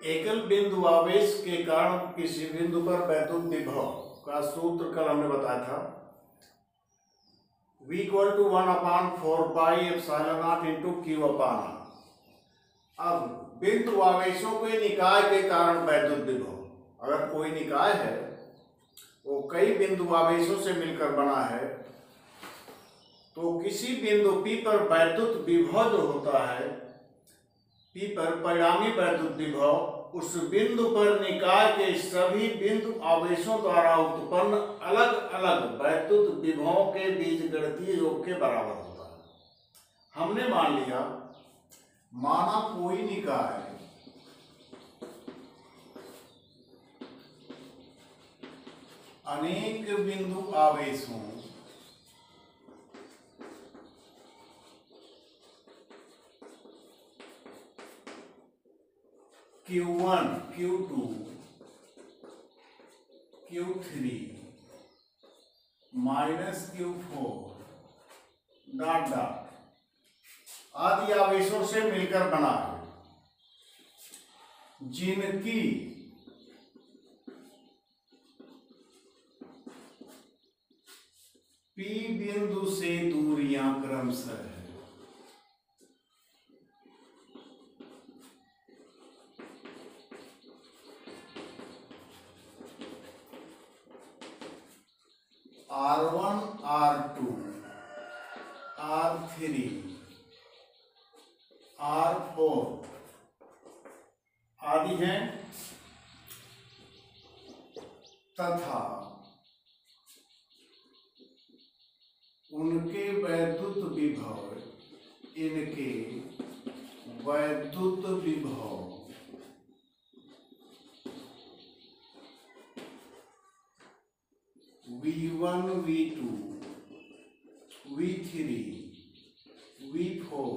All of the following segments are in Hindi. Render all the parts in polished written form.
एकल बिंदु आवेश के कारण किसी बिंदु पर वैद्युत विभव का सूत्र कल हमने बताया था V = 1/4πε0 इंटू Q/r। अब बिंदु आवेशों के निकाय के कारण वैद्युत विभव, अगर कोई निकाय है वो कई बिंदु आवेशों से मिलकर बना है तो किसी बिंदु P पर वैद्युत विभव जो होता है, P पर परिणामी वैद्युत विभव उस बिंदु पर निकाय के सभी बिंदु आवेशों द्वारा उत्पन्न अलग अलग वैद्युत विभवों के बीजगणितीय योग के बराबर होता है। हमने मान लिया, माना कोई निकाय अनेक बिंदु आवेशों Q1, Q2, Q3 minus Q4 dot dot आदि आवेशों से मिलकर बना है, जिनकी P बिंदु से दूरियां क्रमशः है R1, R2, R3, R4 आदि हैं, तथा उनके वैद्युत विभव, इनके वैद्युत विभव V1, V2, V3, V4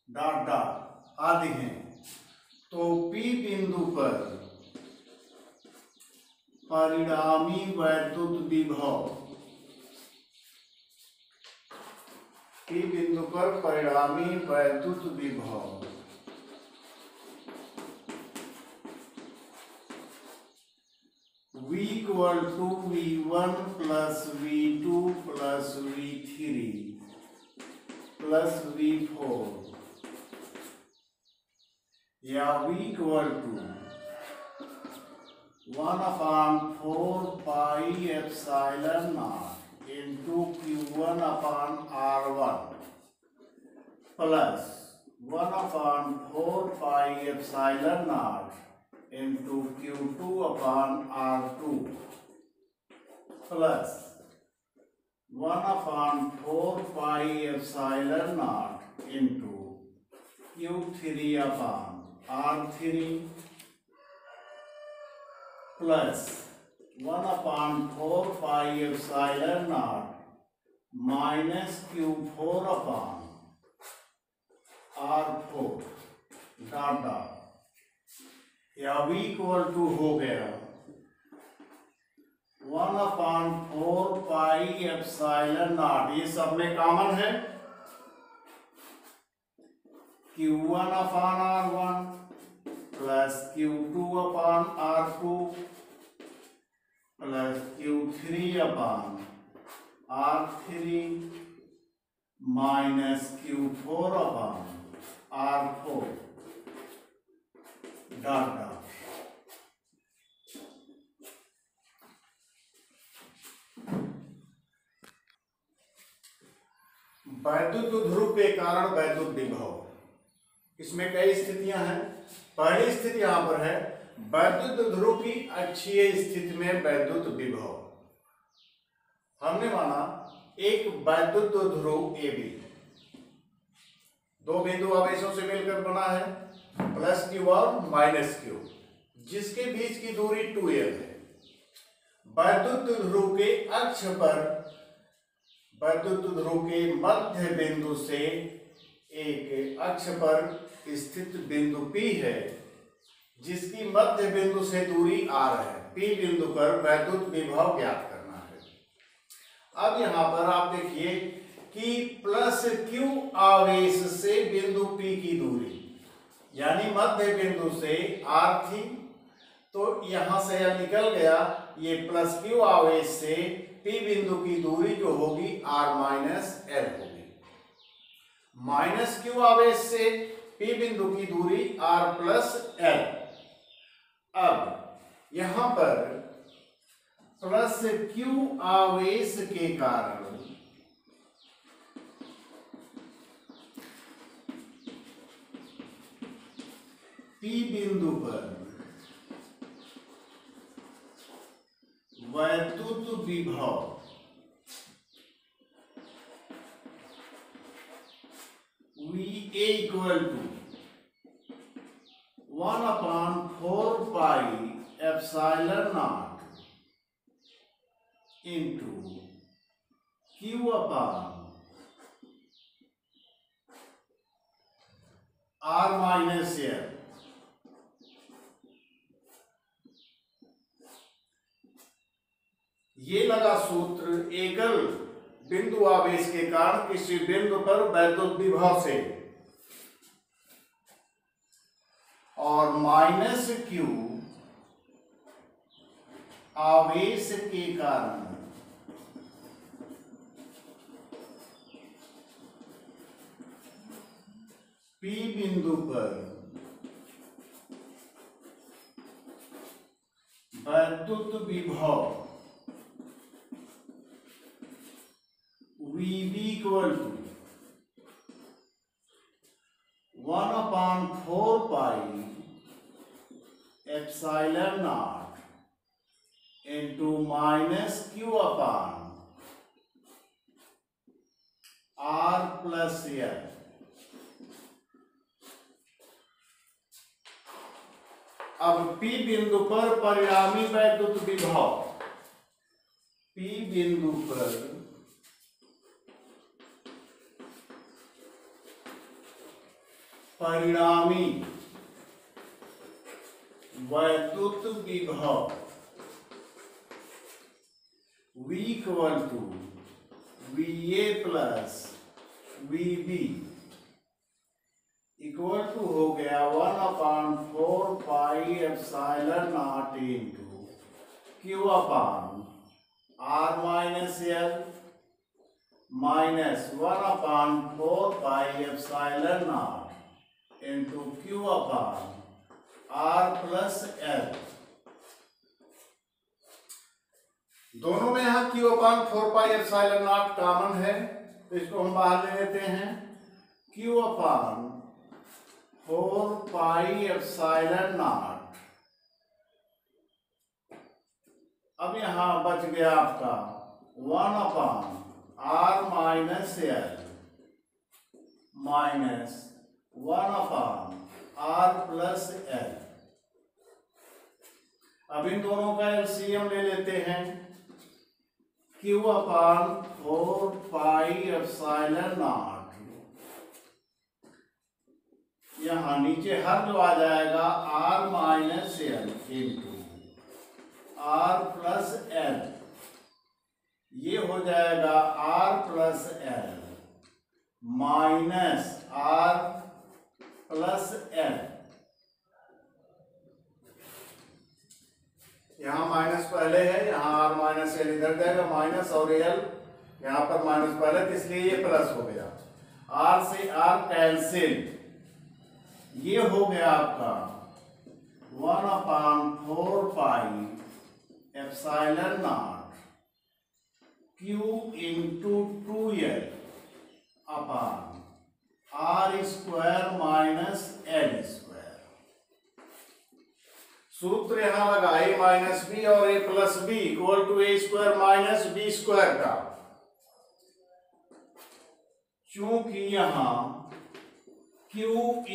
dot dot आदि हैं। तो P बिंदु पर परिणामी वैद्युत विभव, P बिंदु पर परिणामी वैद्युत विभव V = V1 plus V2 plus V3 plus V4 या V = 1/4πε0 into Q1/R1 plus 1/4πε0 into Q2/R2 plus 1/4πε0 into Q3/R3 plus 1/4πε0 minus Q4/R4 dot dot या V = हो गया 1/4πε0, ये सब में कॉमन है, Q1/R1 plus Q2/R2 plus Q3/R3 minus Q4/R4 dot dot. वैद्युत ध्रुव के कारण वैद्युत विभव, इसमें कई स्थितियां हैं। पहली स्थिति यहां पर है, वैद्युत ध्रुव की अक्षीय स्थिति में वैद्युत विभव। हमने माना एक वैद्युत ध्रुव AB दो बिंदु आवेशों से मिलकर बना है, प्लस Q और माइनस Q, जिसके बीच की दूरी 2L है। वैद्युत ध्रुव के अक्ष पर वैद्युत ध्रुव के मध्य बिंदु से एक अक्ष पर स्थित बिंदु P है, जिसकी मध्य बिंदु से दूरी R है। P बिंदु पर वैद्युत विभव ज्ञात करना है। अब यहां पर आप देखिए कि प्लस Q आवेश से बिंदु P की दूरी, यानी मध्य बिंदु से r थी, तो यहां से यह निकल गया, ये प्लस क्यू आवेश से p बिंदु की दूरी जो होगी r माइनस l होगी। माइनस क्यू आवेश से p बिंदु की दूरी r प्लस l। अब यहां पर प्लस क्यू आवेश के कारण p बिंदु पर वैद्युत विभव VA equal to 1/4 pi epsilon naught into Q upon R minus L। ये लगा सूत्र एकल बिंदु आवेश के कारण किसी बिंदु पर वैद्युत विभव से, और माइनस क्यू आवेश के कारण P बिंदु पर वैद्युत विभव VB equal to 1/4 pi epsilon naught into minus Q upon R plus L। अब P बिंदु पर परिणामी वैद्युत विभव, P बिंदु पर परिणामी वैद्युत विभव V equal to VA plus VB equal to हो गया 1/4 pi epsilon naught into Q upon R minus L minus 1/4 pi epsilon naught into Q upon R plus L। दोनों में यहां Q upon 4 pi epsilon naught common है, तो इसको हम बाहर ले लेते हैं। Q upon 4 pi epsilon naught. अब यहां बच गया आपका 1/R minus L minus 1/R plus L। अब इन दोनों का एलसीएम ले लेते हैं। Q upon 4 pi epsilon not, यहां नीचे हर जो आ जाएगा R minus L into R plus L, ये हो जाएगा R plus L minus R plus L। यहां माइनस पहले है, यहां R माइनस L इधर जाएगा माइनस, और L यहां पर माइनस पहले, तो इसलिए ये प्लस हो गया। R से R कैंसिल, ये हो गया आपका 1/4 pi epsilon naught Q into 2L upon R square minus L square. सूत्र यहां लगा A माइनस बी और A plus B equal to A square minus B square का। चूंकि यहां Q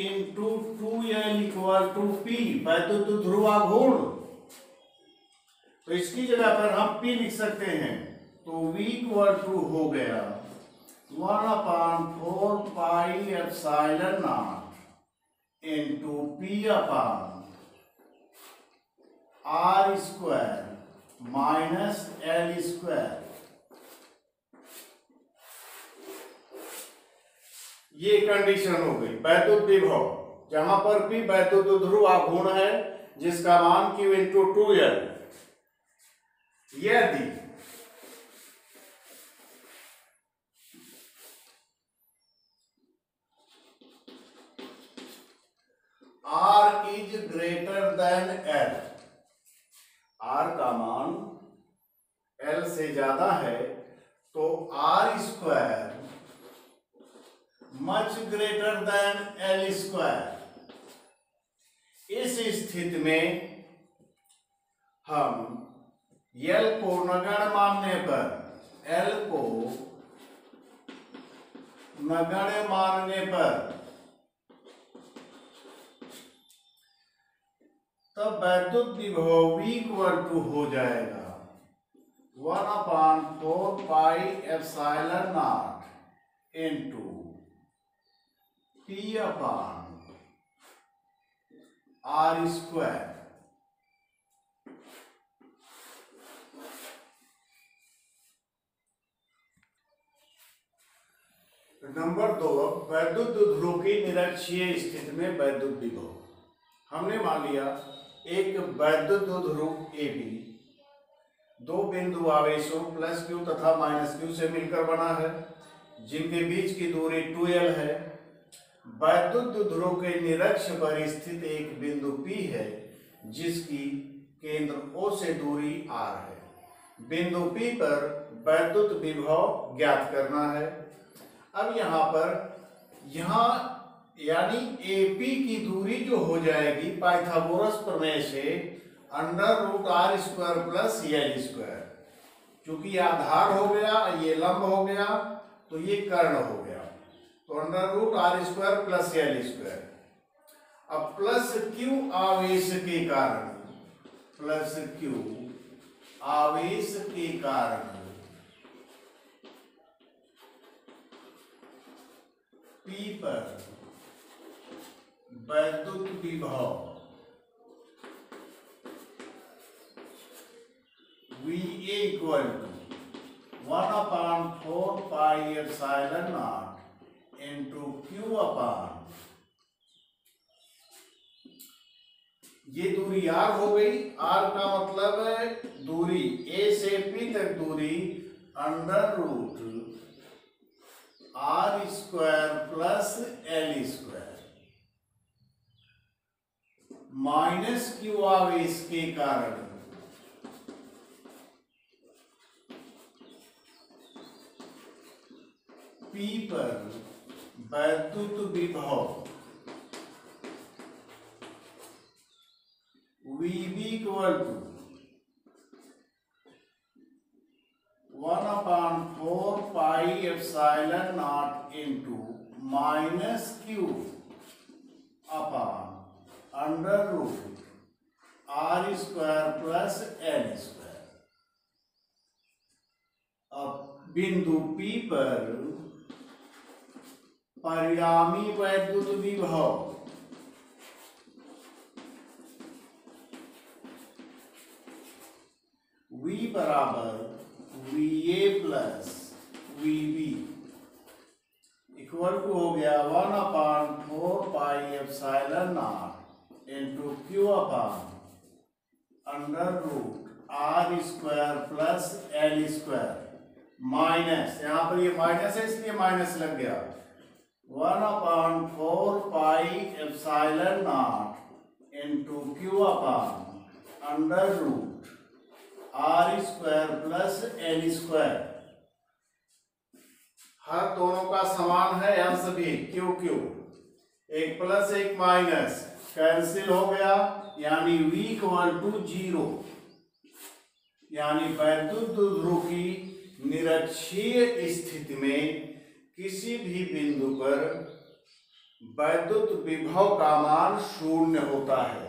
into 2L equal to P वैद्युत ध्रुवाघूर्ण, तो इसकी जगह पर हम P लिख सकते हैं, तो V इक्वल टू हो गया 1/4 pi epsilon naught into P upon R square minus L square. ये कंडीशन हो गई वैद्युत विभव जहां पर P वैद्युत ध्रुव आघूर्ण है जिसका मान Q इंटू 2L। यदि R is greater than L, R का मान L से ज्यादा है तो R square much greater than L square. इस स्थिति में हम L को नगण्य मानने पर, L को नगण्य मानने पर तब वैद्युत विभव V इक्वल टू हो जाएगा 1/4 pi epsilon naught into P upon R square. Number 2, वैद्युत ध्रुव की निरक्षीय स्थिति में वैद्युत विभव। हमने मान लिया एक वैद्युत ध्रुव AB दो बिंदु आवेशों प्लस Q तथा माइनस Q से मिलकर बना है, जिनके बीच की दूरी 2L है। वैद्युत ध्रुव के निरक्ष पर स्थित एक बिंदु P है जिसकी केंद्र O से दूरी R है। बिंदु P पर वैद्युत विभव ज्ञात करना है। अब यहाँ यानी AP की दूरी जो हो जाएगी पाइथागोरस प्रमेय से √R square plus L square, चूंकि ये आधार हो गया, ये लंब हो गया, तो ये कर्ण हो गया, तो √R square plus L square. अब प्लस Q आवेश के कारण, प्लस Q आवेश के कारण P पर वैद्युत विभव VA equal to 1/4 pi epsilon naught into Q upon, ये दूरी R हो गई। R का मतलब है दूरी A से P तक दूरी √R square plus L square minus Q आवेश के कारण P पर वैद्युत विभव VB equal to 1/4 pi epsilon naught into minus Q upon √R square plus L square. अब बिंदु P पर परिणामी वैद्युत विभव V बराबर VA plus VB equal to हो गया 1/4 pi epsilon naught into Q upon √R square plus L square minus, यहाँ पर ये माइनस है इसलिए माइनस लग गया, 1/4 pi epsilon naught into Q upon √R square plus L square. हर दोनों का समान है अंश भी Q, एक प्लस एक माइनस कैंसिल हो गया, यानी V इक्वल टू 0। यानी वैद्युत ध्रुव की निरक्षीय स्थिति में किसी भी बिंदु पर वैद्युत विभव का मान 0 होता है।